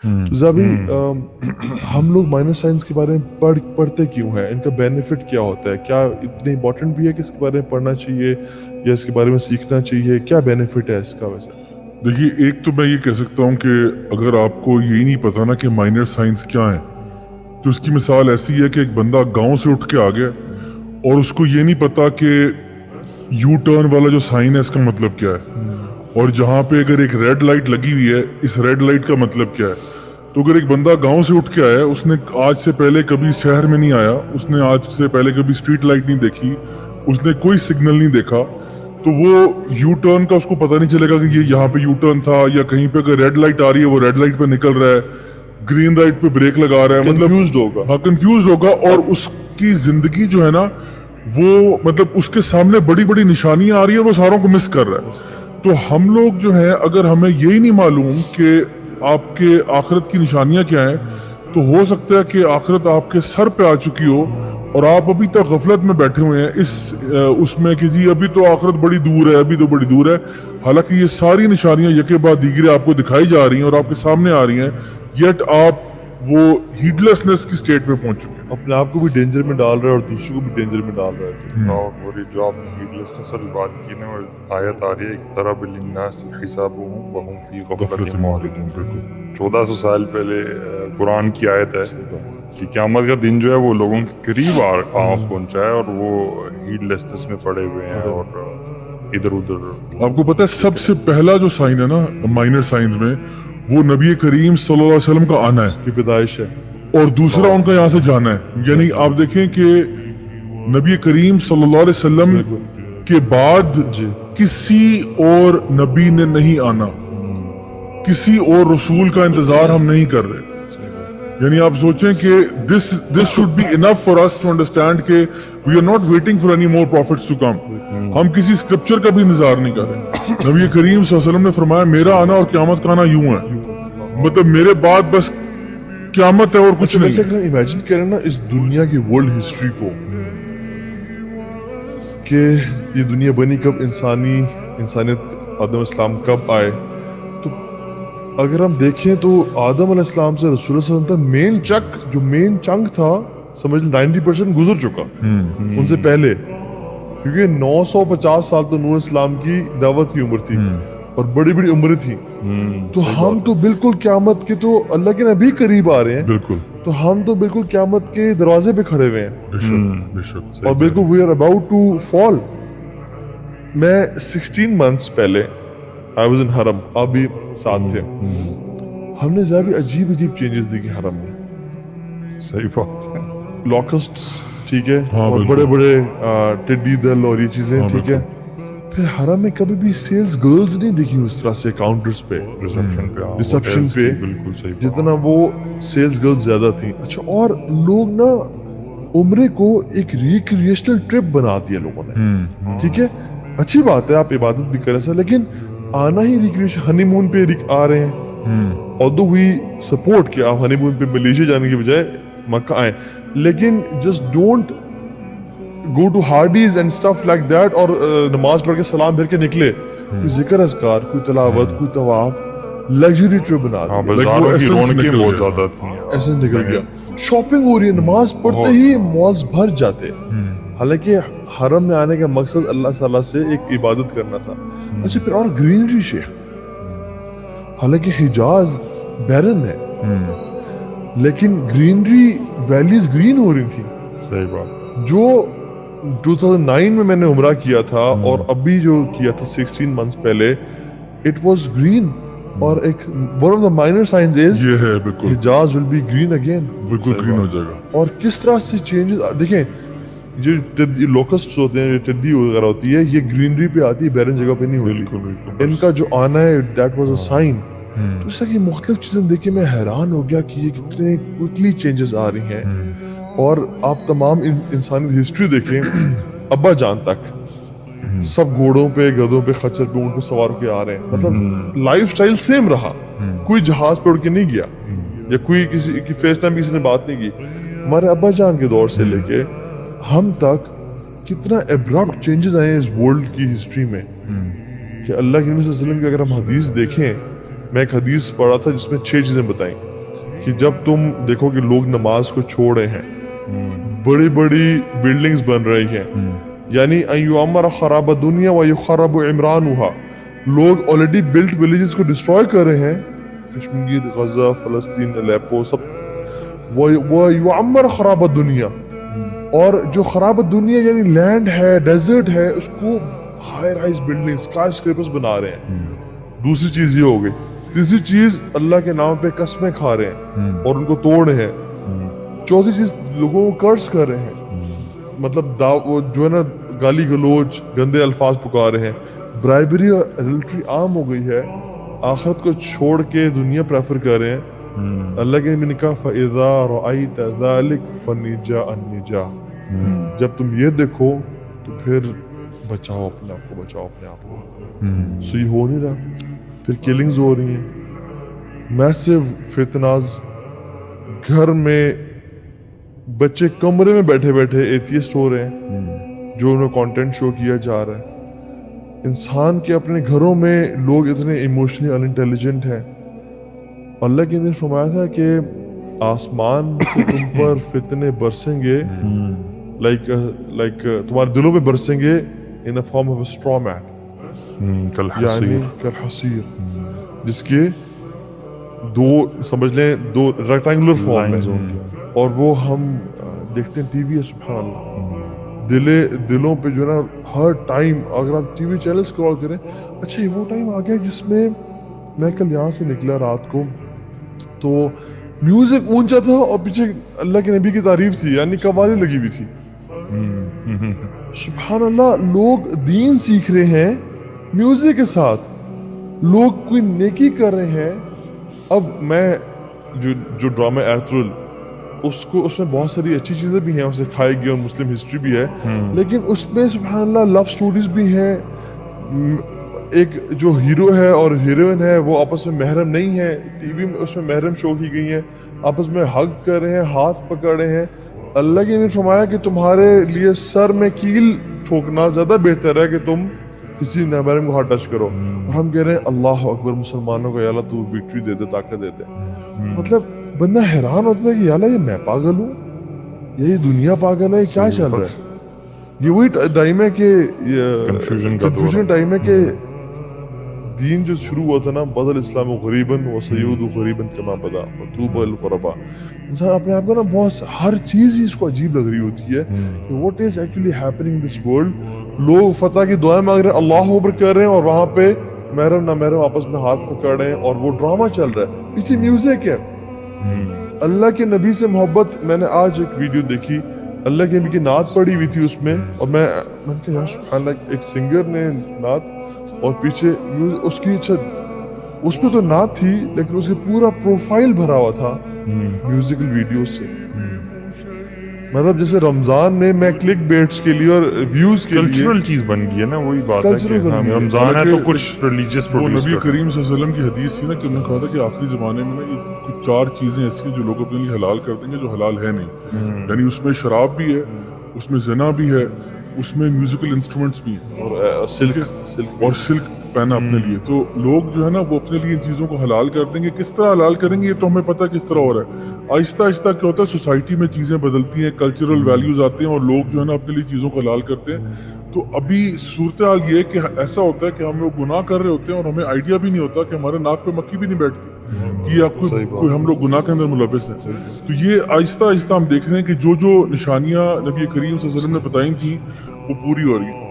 تو ذابی ہم لوگ مائنر سائنس کے بارے میں پڑھتے کیوں ہیں؟ ان کا بینیفٹ کیا ہوتا ہے؟ کیا اتنے امپورٹنٹ بھی ہے کہ اس کے بارے میں پڑھنا چاہیے یا اس کے بارے میں سیکھنا چاہیے؟ کیا بینیفٹ ہے اس کا ویسے؟ دیکھیے، ایک تو میں یہ کہہ سکتا ہوں کہ اگر آپ کو یہی نہیں پتا نا کہ مائنر سائنس کیا ہے، تو اس کی مثال ایسی ہے کہ ایک بندہ گاؤں سے اٹھ کے آ گیا اور اس کو یہ نہیں پتا کہ یو ٹرن والا جو سائن ہے اس کا مطلب کیا ہے، اور جہاں پہ اگر ایک ریڈ لائٹ لگی ہوئی ہے اس ریڈ لائٹ کا مطلب کیا ہے۔ تو اگر ایک بندہ گاؤں سے اٹھ کے آیا، اس نے آج سے پہلے کبھی شہر میں نہیں آیا، اس نے آج سے پہلے کبھی اسٹریٹ لائٹ نہیں دیکھی، اس نے کوئی سگنل نہیں دیکھا، تو وہ یو ٹرن کا اس کو پتہ نہیں چلے گا کہ یہ یہاں پہ یو ٹرن تھا، یا کہیں پہ اگر ریڈ لائٹ آ رہی ہے وہ ریڈ لائٹ پہ نکل رہا ہے، گرین لائٹ پہ بریک لگا رہا ہے، مطلب کنفیوزڈ ہوگا۔ ہاں کنفیوز ہوگا، اور اس کی زندگی جو ہے نا وہ مطلب اس کے سامنے بڑی بڑی نشانیاں آ رہی ہیں، وہ ساروں کو مس کر رہا ہے۔ تو ہم لوگ جو ہیں اگر ہمیں یہی نہیں معلوم کہ آپ کے آخرت کی نشانیاں کیا ہیں، تو ہو سکتا ہے کہ آخرت آپ کے سر پہ آ چکی ہو اور آپ ابھی تک غفلت میں بیٹھے ہوئے ہیں اس میں کہ جی ابھی تو آخرت بڑی دور ہے، ابھی تو بڑی دور ہے، حالانکہ یہ ساری نشانیاں یکے بعد دیگرے آپ کو دکھائی جا رہی ہیں اور آپ کے سامنے آ رہی ہیں، یٹ آپ وہ ہیڈلیسنس کی سٹیٹ پہ پہنچ چکے ہیں۔ اپنے آپ کو بھی ڈینجر میں ڈال رہا ہے اور دوسروں کو بھی ڈینجر میں ڈال رہا ہے۔ اور یہ جو آپ نے ہیڈلیسنس والی بات کی نا، آیت آ رہی ہے اقترب للناس حسابهم وهم فی غفلۃ معرضون۔ بالکل 1400 سال پہلے قرآن کی آیت ہے کہ قیامت کا دن جو ہے وہ لوگوں کے قریب آ پہنچا ہے، اور وہ ہیڈلیسنس میں پڑے ہوئے ہیں اور ادھر ادھر۔ آپ کو پتہ ہے سب سے پہلا جو سائن ہے نا مائنر سائنس میں، وہ نبی کریم صلی اللہ علیہ وسلم کا آنا ہے، کی پیدائش ہے۔ اور دوسرا ان کا یہاں سے جانا ہے۔ یعنی آپ دیکھیں کہ نبی کریم صلی اللہ علیہ وسلم کے بعد کسی اور نبی نے نہیں آنا، کسی اور رسول کا انتظار ہم نہیں کر رہے۔ یعنی آپ سوچیں کہ this should be enough for us to understand کہ we are not waiting for any more prophets to come۔ ہم کسی اسکرپچر کا بھی انتظار نہیں کر رہے۔ نبی کریم صلی اللہ علیہ وسلم نے فرمایا میرا آنا اور قیامت کا آنا یوں ہے، مطلب میرے بعد بس قیامت ہے اور کچھ نہیں۔ ویسے اگر ہم امیجن کریں نا اس دنیا کی ورلڈ ہسٹری کو، کہ یہ دنیا بنی کب، انسانیت آدم اسلام کب آئے، تو اگر ہم دیکھیں تو آدم علیہ السلام سے رسول اللہ صلی اللہ علیہ وسلم تک جو مین چنک تھا، سمجھ لیں 90% گزر چکا ان سے پہلے، کیونکہ 950 سال تو نوح اسلام کی دعوت کی عمر تھی اور بڑی بڑی عمریں تھیں۔ تو ہم تو بالکل قیامت کے تو اللہ کے نبی قریب آ رہے ہیں، بالکل تو ہم تو بالکل قیامت کے دروازے پہ کھڑے ہوئے ہیں بے شک بے شک۔ اور بالکل we are about to fall. میں 16 months پہلے آئی واز ان حرم، آپ بھی ساتھ تھے، ہم نے ذرا بھی عجیب چینجز دیکھی حرم میں۔ صحیح بات ہے۔ لاکسٹس ٹھیک ہے، ہاں اور بالکل۔ بڑے بڑے ٹڈی دل اور یہ چیزیں ٹھیک ہے۔ پھر حرم میں کبھی بھی سیلز گرلز نہیں دیکھی اس طرح سے کاؤنٹرز پہ، ریسپشن پہ، ریسپشن پہ، بالکل صحیح بات۔ جتنا وہ سیلز گرلز زیادہ تھیں۔ اچھا، اور لوگ نا عمرے کو ایک ریکریشنل ٹرپ بنا دیا لوگوں نے، ٹھیک ہے، اچھی بات ہے آپ عبادت بھی کریں سر، لیکن آنا ہی ریکریشن، ہنی مون پہ آ رہے ہیں، although we support کہ آپ ہنی مون پہ ملیشیا جانے کی بجائے مکہ آئیں، لیکن just don't go to Hardee's and stuff like that اور نماز پڑھ کے سلام پھر کے نکلے، کوئی ذکر اذکار، کوئی تلاوت، کوئی طواف، لگژری ٹرپ بنا ہاں، دیا، بازاروں کی essence رونقیں نکل بہت گیا۔ زیادہ تھیں۔ ایسے نکل گیا، شاپنگ ہو رہی ہے، نماز پڑھتے ہی مالز بھر جاتے، حالانکہ حرم میں آنے کا مقصد اللہ تعالیٰ سے ایک عبادت کرنا تھا۔ اچھا، پھر اور گرینری شیخ، حالانکہ حجاز بیرن ہے لیکن گرینری ویلیز گرین ہو رہی تھی۔ صحیح بات۔ جو 2009 میں نے عمرہ کیا تھا اور ابھی جو کیا تھا 16 months پہلے، اٹ واز گرین، اور ایک one of the minor signs is یہ ہے بالکل Hijaz will be green again. بالکل گرین ہو جائے گا۔ اور کس طرح سے چینجز دیکھیں، جو لوکسٹس ہوتے ہیں، جو ٹڈی وغیرہ ہوتی ہے، یہ گرینری پہ آتی ہے، بیرن جگہ پہ نہیں ہوتی۔ بالکل بالکل ان کا جو آنا ہے دیٹ واز اے سائن۔ تو اس طرح کی مختلف چیزیں دیکھ کے میں حیران ہو گیا کہ یہ کتنے کوئکلی چینجز آ رہی ہیں۔ اور آپ تمام انسانی ہسٹری دیکھیں، ابا جان تک سب گھوڑوں پہ، گدھوں پہ، خچر پہ، اونٹ پہ سوار ہو کے آ رہے ہیں، مطلب لائف سٹائل سیم رہا، کوئی جہاز پہ اڑ کے نہیں گیا، یا کوئی کسی کی فیس ٹائم کسی نے بات نہیں کی۔ ہمارے ابا جان کے دور سے لے کے ہم تک کتنا ایبرپٹ چینجز آئے ہیں اس ورلڈ کی ہسٹری میں، کہ اللہ کے نبی صلی اللہ علیہ وسلم کی اگر ہم حدیث دیکھیں، میں ایک حدیث پڑھا تھا جس میں 6 چیزیں بتائیں، کہ جب تم دیکھو کہ لوگ نماز کو چھوڑ رہے ہیں, بڑی بڑی بلڈنگز بن رہی ہیں, یعنی ایعمر خراب دنیا و یخرب عمرانها, لوگ آلریڈی بلٹ ولیجز کو ڈسٹروائے کر رہے ہیں, کشمیر, غزہ, فلسطین, الیپو, سب, وہ یعمر خراب دنیا, اور جو خراب دنیا یعنی لینڈ ہے, ڈیزرٹ ہے, اس کو high rise building, sky scrapers بنا رہے ہیں. دوسری چیز یہ ہو گئی. تیسری چیز اللہ کے نام پہ قسمیں کھا رہے ہیں اور ان کو توڑ رہے ہیں. چوتھی چیز لوگوں کو کرس کر رہے ہیں, مطلب جو ہے نا گالی گلوچ, گندے الفاظ پکار رہے ہیں. برائبری اور ایڈلٹری عام ہو گئی ہے, آخرت کو چھوڑ کے دنیا پریفر کر رہے ہیں. اللہ کے نبی نے کہا فَإِذَا رَأَيْتَ ذَلِكَ فَالنِّجَاءَ النِّجَاءَ, جب تم یہ دیکھو تو پھر بچاؤ اپنے آپ کو, بچاؤ اپنے آپ کو. سو یہ ہو نہیں رہا, پھر کلنگز ہو رہی ہیں, میسیو فتناز, گھر میں بچے کمرے میں بیٹھے بیٹھے ایتھیسٹ ہو رہے ہیں جو انہیں کانٹینٹ شو کیا جا رہا ہے. انسان کے اپنے گھروں میں لوگ اتنے ایموشنلی ان انٹیلیجنٹ ہیں. اللہ کے نے فرمایا تھا کہ آسمان سے تم پر فتنے برسیں گے, لائک تمہارے دلوں میں برسیں گے in a form of a straw mat, یعنی کالحصیر, جس کے دو سمجھ لیں دو ریکٹینگولر فارم ہے, اور وہ ہم دیکھتے ہیں ٹی وی ہے. سبحان اللہ, دلوں پہ جو ہے نا ہر ٹائم اگر آپ ٹی وی چینل اسکرول کریں, اچھا یہ وہ ٹائم آ گیا جس میں میں کل یہاں سے نکلا رات کو تو میوزک اونچا تھا اور پیچھے اللہ کے نبی کی تعریف تھی, یعنی قوالی لگی ہوئی تھی. سبحان اللہ, لوگ دین سیکھ رہے ہیں میوزک کے ساتھ, لوگ کوئی نیکی کر رہے ہیں. اب میں جو ڈرامہ ایرترل, اس میں بہت ساری اچھی چیزیں بھی ہیں, اسے کھائی گئی اور مسلم ہسٹری بھی ہے, لیکن اس میں سبحان اللہ لو سٹوریز بھی ہیں. ایک جو ہیرو ہے اور ہیروئن ہے وہ آپس میں محرم نہیں ہے, ٹی وی میں اس میں محرم شو کی گئی ہیں, آپس میں ہگ کر رہے ہیں, ہاتھ پکڑ رہے ہیں. اللہ کے نے فرمایا کہ تمہارے لیے سر میں کیل ٹھوکنا زیادہ بہتر ہے کہ تم کسی نامحرم کو ہاتھ ٹچ کرو. اور ہم کہہ رہے ہیں اللہ اکبر, مسلمانوں کو یا اللہ تو وکٹری دے دے, طاقت دے دے. مطلب بندہ حیران ہوتا ہے کہ یا اللہ یہ میں پاگل ہوں, یہ دنیا پاگل ہے, کیا چل رہا ہے. یہ وہی ٹائم ہے کہ کنفیوژن ٹائم ہے کہ دین جو شروع ہوا تھا نا, بدل اسلام غریباً و سیعود غریباً کما بدا وطوبى للغرباء. انسان اپنے آپ کو نا بہت ہر چیز ہی اس کو عجیب لگ رہی ہوتی ہے کہ what is actually happening in this world. لوگ فتح کی دعائیں مانگ رہے ہیں, اللہ اکبر کر رہے ہیں, اور وہاں پہ محرم نہ محرم آپس میں ہاتھ پکڑ رہے ہیں, اور وہ ڈرامہ چل رہا ہے, پیچھے میوزک ہے. اللہ کے نبی سے محبت, میں نے آج ایک ویڈیو دیکھی, اللہ کے نبی کی نعت پڑی ہوئی تھی اس میں, اور میں نے کہا یار سبحان اللہ, ایک سنگر نے نعت اور پیچھے اس کی, اچھا اس پہ تو نعت تھی لیکن اس کے پورا پروفائل بھرا ہوا تھا میوزیکل ویڈیوز سے. مطلب جیسے رمضان میں میں کلک بیٹس کے لیے اور ویوز کے لیے کلچرل چیز بن گئی ہے نا, وہی بات ہے کہ رمضان ہے تو کچھ ریلیجیس پروڈیوس نبی کریم صلی اللہ علیہ وسلم کی حدیث تھی نا کہ انہوں نے کہا تھا کہ آخری زمانے میں نا یہ کچھ 4 چیزیں ایسی ہیں جو لوگ اپنے لیے حلال کر دیں گے جو حلال ہے نہیں. یعنی اس میں شراب بھی ہے, اس میں زنا بھی ہے, اس میں میوزیکل انسٹرومنٹس بھی ہیں, اور سلک پہنا اپنے لیے. تو لوگ جو ہے نا وہ اپنے لیے ان چیزوں کو حلال کر دیں گے. کس طرح حلال کریں گے یہ تو ہمیں پتہ کس طرح ہو رہا ہے. آہستہ آہستہ کیا ہوتا ہے, سوسائٹی میں چیزیں بدلتی ہیں, کلچرل ویلیوز آتے ہیں اور لوگ جو ہے نا اپنے لیے چیزوں کو حلال کرتے ہیں. تو ابھی صورتحال یہ ہے کہ ایسا ہوتا ہے کہ ہم لوگ گناہ کر رہے ہوتے ہیں اور ہمیں آئیڈیا بھی نہیں ہوتا کہ ہمارے ناک پہ مکھی بھی نہیں بیٹھتی کہ آپ کوئی ہم لوگ گناہ کے اندر ملوث ہیں. تو یہ آہستہ آہستہ ہم دیکھ رہے ہیں کہ جو نشانیاں نبی کریم صلی اللہ علیہ وسلم نے بتائی تھیں وہ پوری ہو رہی ہیں.